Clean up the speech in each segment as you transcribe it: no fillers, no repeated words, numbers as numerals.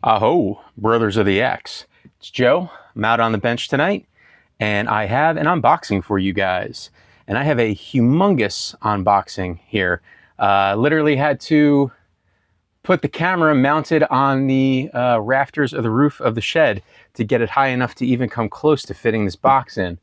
Aho, brothers of the X. It's Joe. I'm out on the bench tonight, and I have an unboxing for you guys. And I have a humongous unboxing here. Literally had to put the camera mounted on the rafters of the roof of the shed to get it high enough to even come close to fitting this box in.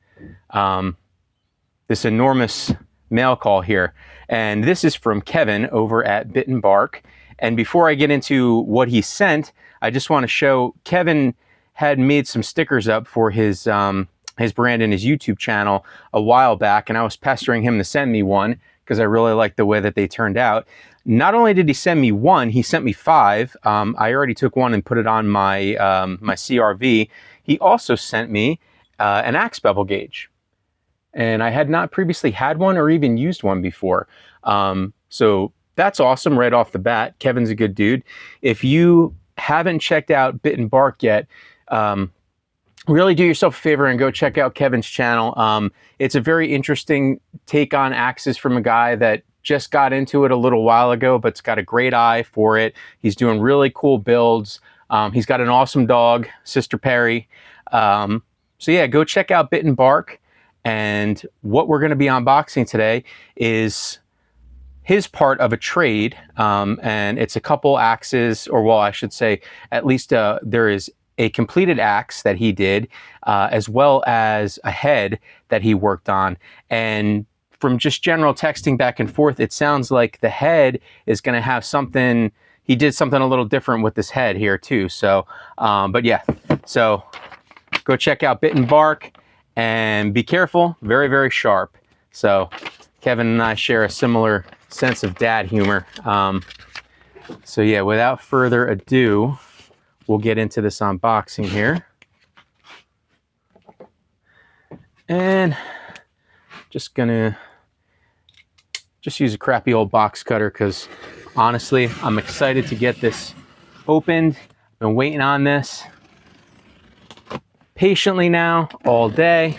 This enormous mail call here. And this is from Kevin over at Bit and Bark. And before I get into what he sent, I just want to show Kevin had made some stickers up for his brand and his YouTube channel a while back, and I was pestering him to send me one because I really liked the way that they turned out. Not only did he send me one, he sent me 5. I already took one and put it on my my CRV. He also sent me an axe bevel gauge, and I had not previously had one or even used one before. So that's awesome right off the bat. Kevin's a good dude. If you haven't checked out Bit and Bark yet, really do yourself a favor and go check out Kevin's channel. It's a very interesting take on axes from a guy that just got into it a little while ago, but's got a great eye for it. He's doing really cool builds. He's got an awesome dog, Sister Perry. So yeah, go check out Bit and Bark. And what we're going to be unboxing today is his part of a trade, and it's a couple axes, or well, I should say, at least there is a completed axe that he did, as well as a head that he worked on. And from just general texting back and forth, it sounds like the head is going to have something, he did something a little different with this head here too. So, but yeah, so go check out Bit and Bark and be careful, very, very sharp. So Kevin and I share a similar sense of dad humor. So yeah, without further ado, we'll get into this unboxing here. And just gonna use a crappy old box cutter because honestly, I'm excited to get this opened. I've been waiting on this patiently now all day.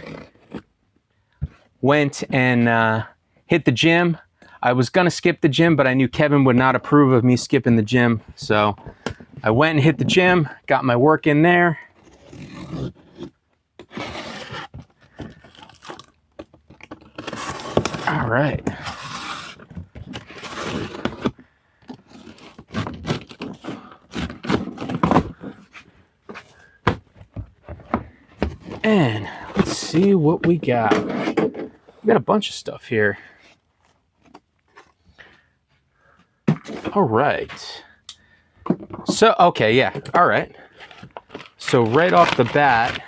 Went and hit the gym. I was gonna skip the gym, but I knew Kevin would not approve of me skipping the gym. So I went and hit the gym, got my work in there. All right. And let's see what we got. We got a bunch of stuff here. All right. So, okay, yeah, all right. So right off the bat,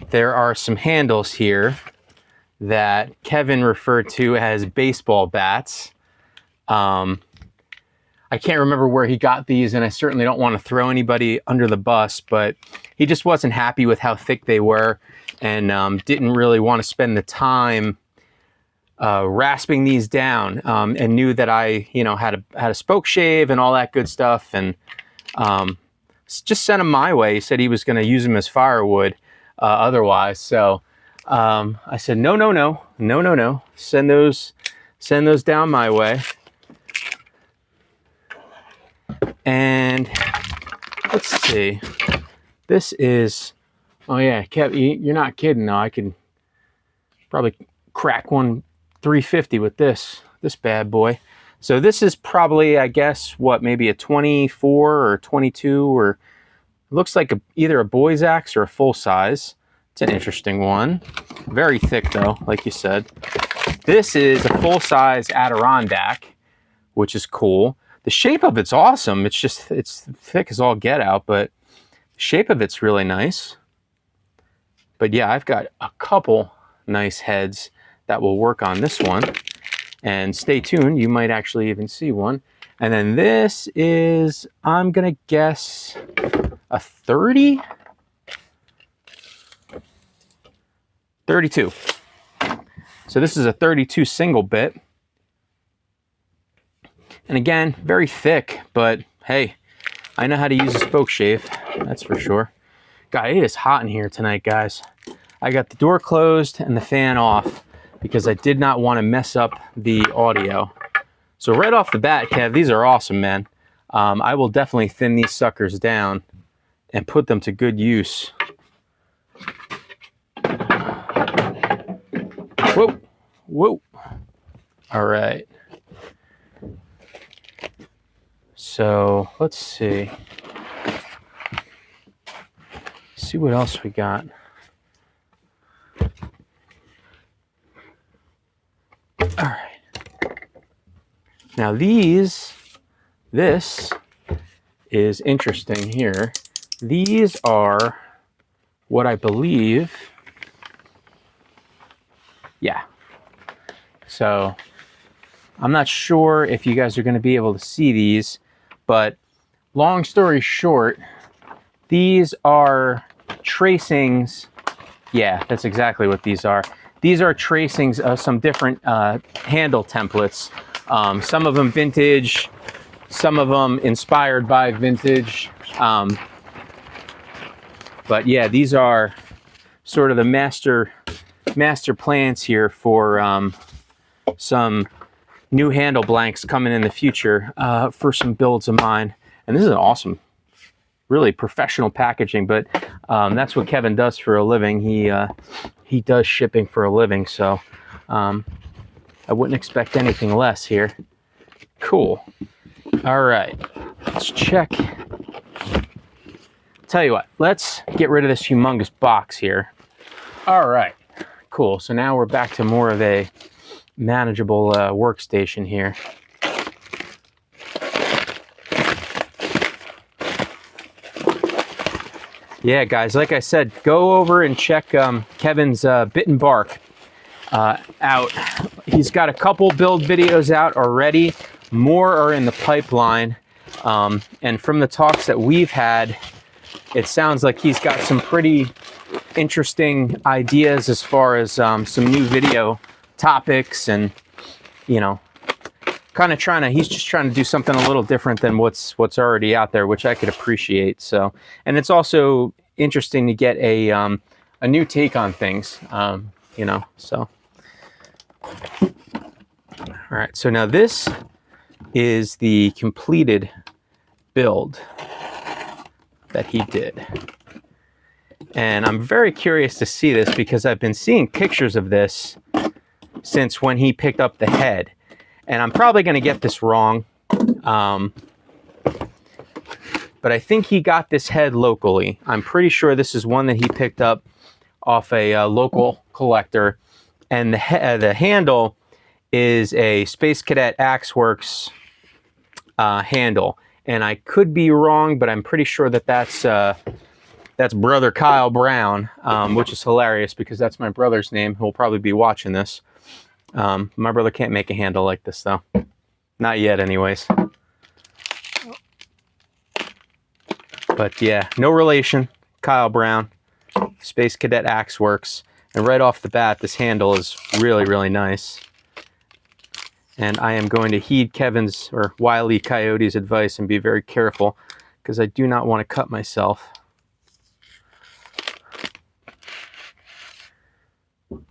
there are some handles here that Kevin referred to as baseball bats. I can't remember where he got these, and I certainly don't want to throw anybody under the bus, but he just wasn't happy with how thick they were and didn't really want to spend the time rasping these down, and knew that I, had a spoke shave and all that good stuff, and just sent them my way. He said he was going to use them as firewood otherwise. So I said, no. Send those down my way. And let's see. This is, oh yeah, Kev, you're not kidding. No, I could probably crack one 350 with this bad boy. So this is probably, I guess, what, maybe a 24 or 22, or looks like either a boy's axe or a full size. It's an interesting one. Very thick though, like you said. This is a full size Adirondack, which is cool. The shape of it's awesome. It's thick as all get out, but the shape of it's really nice. But yeah, I've got a couple nice heads that will work on this one. And stay tuned, you might actually even see one. And then this is, I'm gonna guess, a 30? 32. So this is a 32 single bit. And again, very thick, but hey, I know how to use a spoke shave, that's for sure. God, it is hot in here tonight, guys. I got the door closed and the fan off because I did not want to mess up the audio. So right off the bat, Kev, these are awesome, man. I will definitely thin these suckers down and put them to good use. Whoa, whoa. All right. So let's see. See what else we got. All right. Now this is interesting here. These are what I believe, yeah. So I'm not sure if you guys are going to be able to see these, but long story short, these are tracings. Yeah, that's exactly what these are. These are tracings of some different handle templates. Some of them vintage, some of them inspired by vintage. But yeah, these are sort of the master plans here for some new handle blanks coming in the future for some builds of mine. And this is an awesome, really professional packaging, but that's what Kevin does for a living. He does shipping for a living, so I wouldn't expect anything less here. Cool. All right, let's check. Tell you what, let's get rid of this humongous box here. All right, cool. So now we're back to more of a manageable workstation here. Yeah, guys, like I said, go over and check Kevin's Bitten Bark out. He's got a couple build videos out already. More are in the pipeline. And from the talks that we've had, it sounds like he's got some pretty interesting ideas as far as some new video topics, and you know, he's just trying to do something a little different than what's already out there, which I could appreciate. So, and it's also interesting to get a new take on things, you know, so. All right, so now this is the completed build that he did. And I'm very curious to see this because I've been seeing pictures of this since when he picked up the head. And I'm probably going to get this wrong. But I think he got this head locally. I'm pretty sure this is one that he picked up off a local collector. And the handle is a Space Cadet Axeworks handle. And I could be wrong, but I'm pretty sure that that's brother Kyle Brown, which is hilarious because that's my brother's name, who will probably be watching this. My brother can't make a handle like this, though. Not yet, anyways. But yeah, no relation. Kyle Brown, Space Cadet Axeworks. And right off the bat, this handle is really, really nice. And I am going to heed Kevin's or Wile E. Coyote's advice and be very careful because I do not want to cut myself.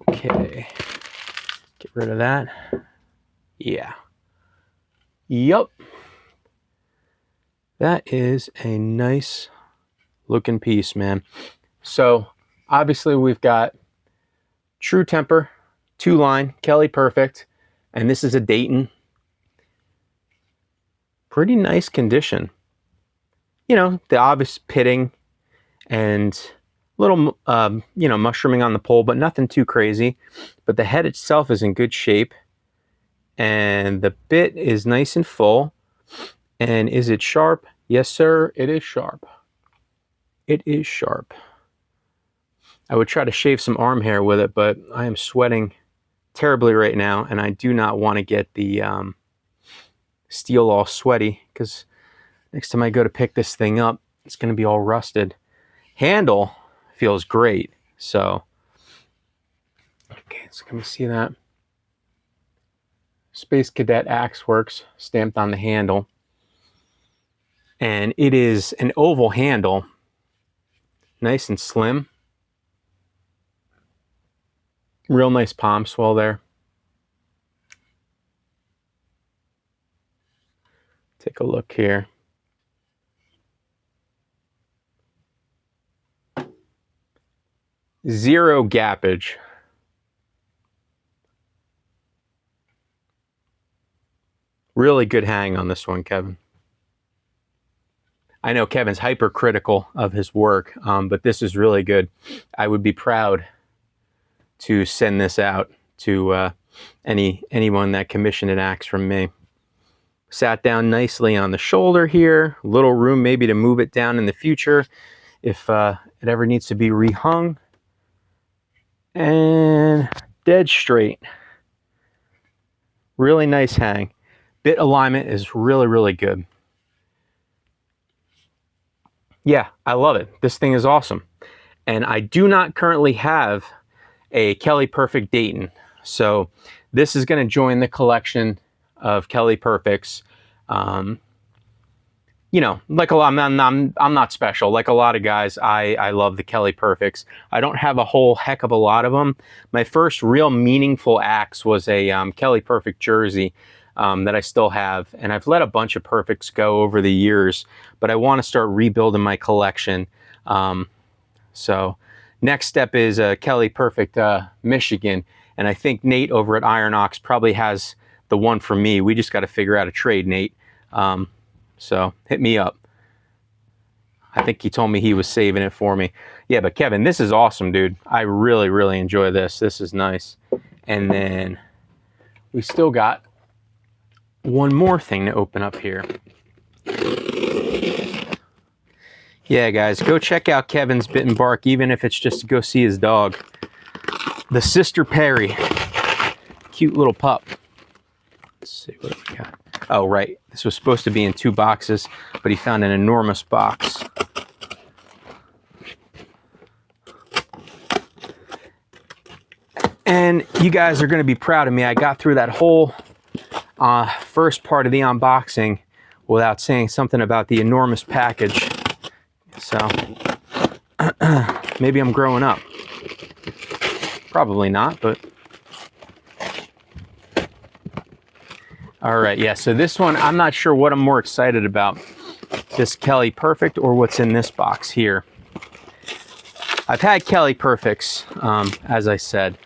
Okay. Get rid of that. Yeah. Yup. That is a nice looking piece, man. So obviously we've got True Temper, 2-line, Kelly Perfect, and this is a Dayton. Pretty nice condition. You know, the obvious pitting and little, you know, mushrooming on the pole, but nothing too crazy. But the head itself is in good shape. And the bit is nice and full. And is it sharp? Yes, sir, it is sharp. It is sharp. I would try to shave some arm hair with it, but I am sweating terribly right now, and I do not want to get the steel all sweaty, because next time I go to pick this thing up, it's going to be all rusted. Handle feels great, so okay, so can we see that? Space Cadet Axeworks stamped on the handle, and it is an oval handle, nice and slim. Real nice palm swell there. Take a look here. Zero gappage. Really good hang on this one, Kevin. I know Kevin's hypercritical of his work, but this is really good. I would be proud to send this out to anyone that commissioned an axe from me. Sat down nicely on the shoulder here. Little room maybe to move it down in the future if it ever needs to be rehung. And dead straight. Really nice hang. Bit alignment is really, really good. Yeah, I love it. This thing is awesome. And I do not currently have a Kelly Perfect Dayton. So this is going to join the collection of Kelly Perfects. You know, like a lot, I'm not special. Like a lot of guys, I love the Kelly Perfects. I don't have a whole heck of a lot of them. My first real meaningful axe was a Kelly Perfect jersey that I still have. And I've let a bunch of Perfects go over the years, but I want to start rebuilding my collection. So next step is Kelly Perfect Michigan. And I think Nate over at Iron Ox probably has the one for me. We just got to figure out a trade, Nate. So hit me up. I think he told me he was saving it for me. Yeah, but Kevin, this is awesome, dude. I really, really enjoy this. This is nice. And then we still got one more thing to open up here. Yeah, guys, go check out Kevin's Bitten Bark, even if it's just to go see his dog. The Sister Perry. Cute little pup. Let's see what we got. Oh, right. This was supposed to be in 2 boxes, but he found an enormous box. And you guys are going to be proud of me. I got through that whole first part of the unboxing without saying something about the enormous package. So maybe I'm growing up. Probably not, but... All right, yeah, so this one, I'm not sure what I'm more excited about, this Kelly Perfect or what's in this box here. I've had Kelly Perfects, as I said.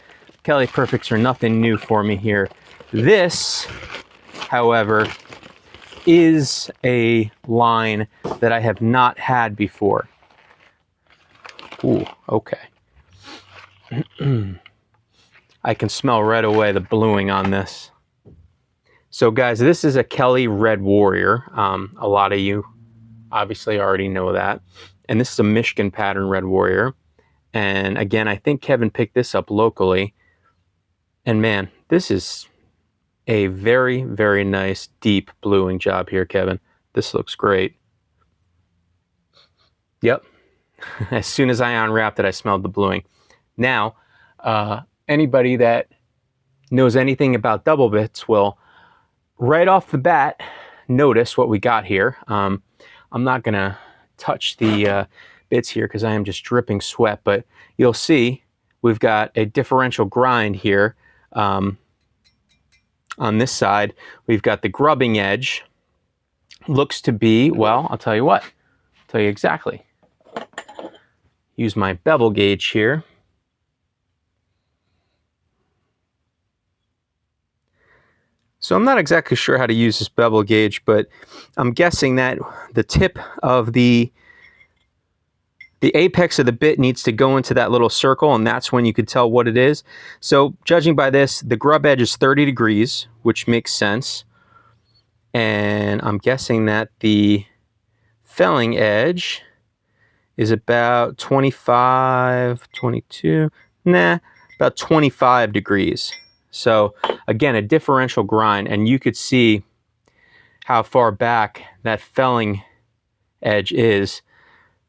Kelly Perfects are nothing new for me here. This, however, is a line that I have not had before. Ooh, okay. I can smell right away the bluing on this. So guys, this is a Kelly Red Warrior. A lot of you obviously already know that. And this is a Michigan pattern Red Warrior. And again, I think Kevin picked this up locally. And man, this is a very, very nice deep bluing job here, Kevin. This looks great. Yep. As soon as I unwrapped it, I smelled the bluing. Now, anybody that knows anything about double bits will right off the bat notice what we got here. I'm not gonna touch the bits here because I am just dripping sweat, but you'll see we've got a differential grind here. On this side, we've got the grubbing edge. Looks to be, well, I'll tell you what. I'll tell you exactly. Use my bevel gauge here. So I'm not exactly sure how to use this bevel gauge, but I'm guessing that the tip of the apex of the bit needs to go into that little circle, and that's when you could tell what it is. So judging by this, the grub edge is 30 degrees, which makes sense. And I'm guessing that the felling edge is about 25, 22, about 25 degrees. So again, a differential grind, and you could see how far back that felling edge is,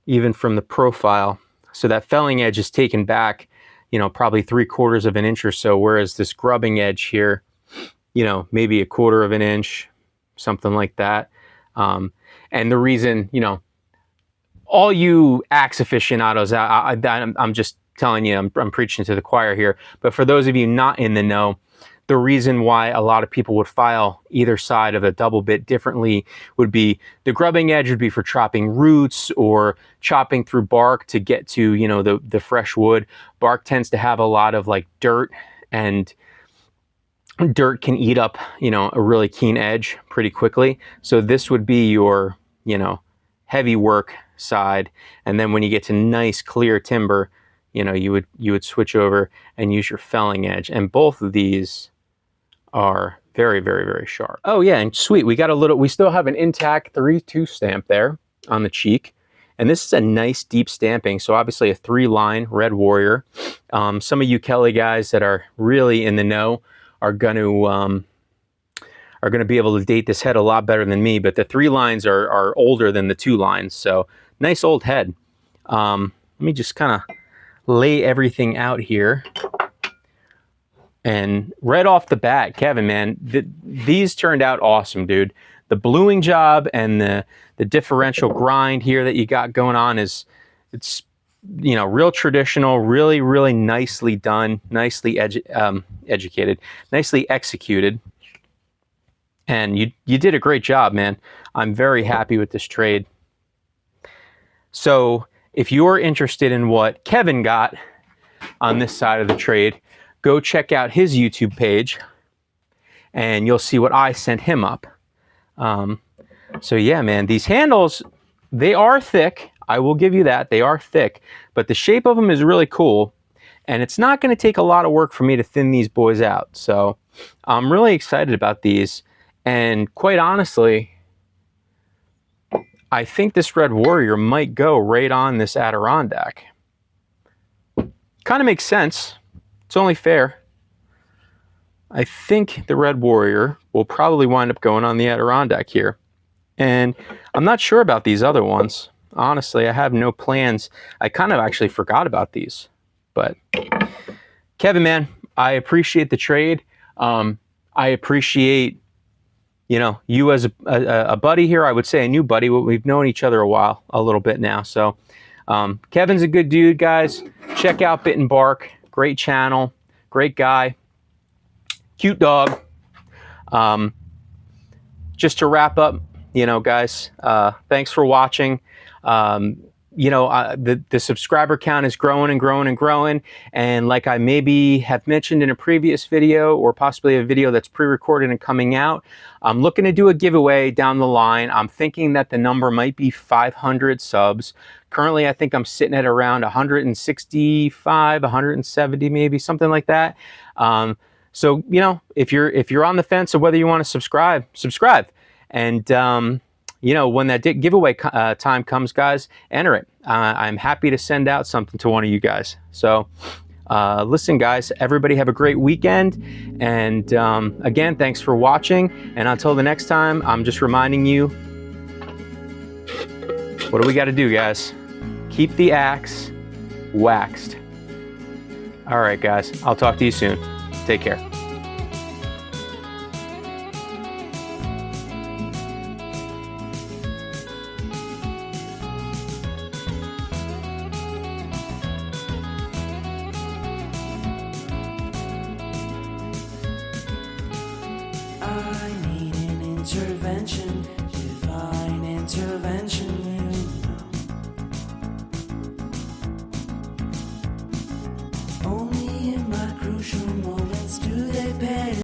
even from the profile. So that felling edge is taken back, you know, probably 3/4 of an inch or so, whereas this grubbing edge here, you know, maybe 1/4 of an inch, something like that. And the reason, you know, all you axe aficionados, I'm just telling you, I'm preaching to the choir here, but for those of you not in the know, the reason why a lot of people would file either side of a double bit differently would be the grubbing edge would be for chopping roots or chopping through bark to get to, you know, the fresh wood. Bark tends to have a lot of like dirt, and dirt can eat up, you know, a really keen edge pretty quickly. So this would be your, you know, heavy work side. And then when you get to nice clear timber, you know, you would switch over and use your felling edge. And both of these are very, very, very sharp. Oh yeah, and sweet, we still have an intact 3-2 stamp there on the cheek. And this is a nice deep stamping. So obviously a 3-line Red Warrior. Some of you Kelly guys that are really in the know are going to be able to date this head a lot better than me, but the 3 lines are older than the 2 lines. So nice old head. Let me just kind of lay everything out here. And right off the bat, Kevin, man, these turned out awesome, dude. The bluing job and the differential grind here that you got going on it's, you know, real traditional, really, really nicely done, nicely educated, nicely executed. And you did a great job, man. I'm very happy with this trade. So if you're interested in what Kevin got on this side of the trade, go check out his YouTube page and you'll see what I sent him up. So yeah, man, these handles, they are thick. I will give you that. They are thick, but the shape of them is really cool. And it's not going to take a lot of work for me to thin these boys out. So I'm really excited about these. And quite honestly, I think this Red Warrior might go right on this Adirondack. Kind of makes sense. It's only fair. I think the Red Warrior will probably wind up going on the Adirondack here. And I'm not sure about these other ones. Honestly, I have no plans. I kind of actually forgot about these. But Kevin, man, I appreciate the trade. I appreciate, you know, you as a buddy here. I would say a new buddy. We've known each other a little bit now. So Kevin's a good dude, guys. Check out Bit and Bark. Great channel. Great guy. Cute dog. Just to wrap up, you know, guys, thanks for watching. You know, the subscriber count is growing and growing and growing. And like I maybe have mentioned in a previous video or possibly a video that's pre-recorded and coming out, I'm looking to do a giveaway down the line. I'm thinking that the number might be 500 subs. Currently, I think I'm sitting at around 165, 170, maybe something like that. So, you know, if you're on the fence of whether you want to subscribe. And, you know, when that giveaway time comes, guys, enter it. I'm happy to send out something to one of you guys. So listen, guys, everybody have a great weekend. And again, thanks for watching. And until the next time, I'm just reminding you, what do we got to do, guys? Keep the axe waxed. All right, guys, I'll talk to you soon. Take care. I need an intervention, divine intervention.